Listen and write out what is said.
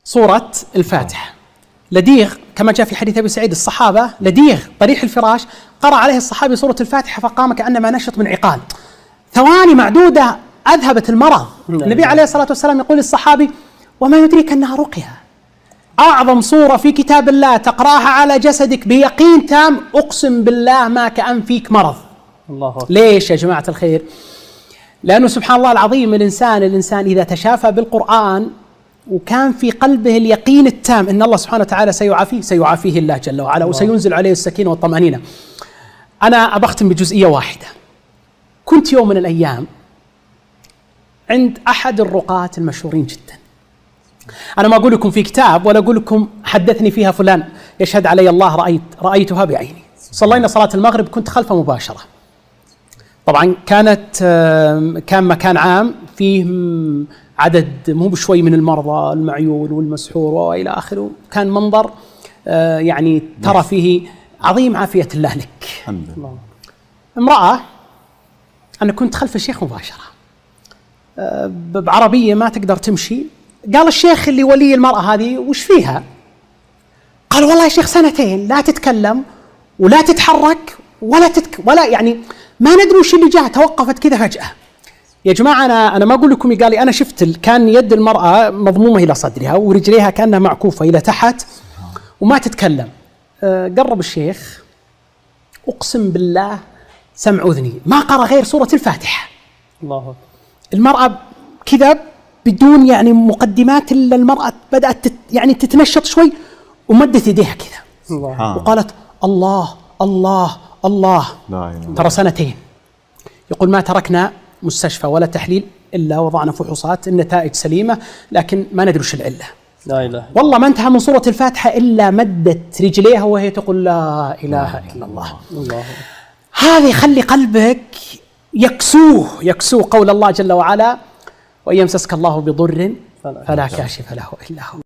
سورة الفاتحة. لديغ كما جاء في حديث أبي سعيد الصحابة، لديغ طريح الفراش قرأ عليه الصحابي سورة الفاتحة فقام كأنما نشط من عقال. ثواني معدودة أذهبت المرض. النبي عليه الصلاة والسلام يقول للصحابي: وما يدريك أنها رقية. أعظم سورة في كتاب الله تقرأها على جسدك بيقين تام، أقسم بالله ما كأن فيك مرض. الله. ليش يا جماعة الخير؟ لأنه سبحان الله العظيم الإنسان إذا تشافى بالقرآن وكان في قلبه اليقين التام أن الله سبحانه وتعالى سيعافيه الله جل وعلا وسينزل عليه السكينة والطمأنينة. أنا أبختم بجزئية واحدة. كنت يوم من الأيام عند أحد الرقاة المشهورين جدا. أنا ما أقول لكم في كتاب ولا أقول لكم حدثني فيها فلان، يشهد علي الله رأيتها بعيني. صلينا صلاة المغرب كنت خلفه مباشرة. طبعا كان مكان عام فيه عدد مو بشوي من المرضى المعيول والمسحور وإلى آخره. كان منظر يعني ترى فيه عظيم عافية الله لك. الحمد لله. امرأة، أنا كنت خلف الشيخ مباشرة بعربية ما تقدر تمشي. قال الشيخ اللي ولي المرأة هذه: وش فيها؟ قال: والله يا شيخ 2 لا تتكلم ولا تتحرك ولا يعني ما ندري وش اللي جاء، توقفت كذا فجأة. يا جماعة أنا ما أقول لكم، قال لي أنا شفت كان يد المرأة مضمومة إلى صدرها ورجليها كأنها معكوفة إلى تحت وما تتكلم. قرب الشيخ، أقسم بالله سمع أذني ما قرأ غير سورة الفاتحة. الله. المرأة كذا بدون يعني مقدمات إلا المرأة بدأت يعني تتنشط شوي ومدت يديها كذا وقالت: الله الله الله. ترى 2 يقول ما تركنا مستشفى ولا تحليل إلا وضعنا فحوصات، النتائج سليمة لكن ما ندري وش العلة. لا إله. والله ما انتهى من سورة الفاتحة إلا مدت رجليها وهي تقول: لا إله إلا الله. الله. هذه خلي قلبك يكسوه قول الله جل وعلا: وإن يمسسك الله بضر فلا كاشف له إلا هو.